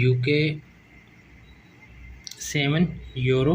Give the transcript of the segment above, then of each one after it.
UK7 Euro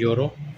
Euro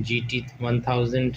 GT 1000،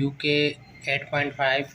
UK 8.5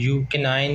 UK9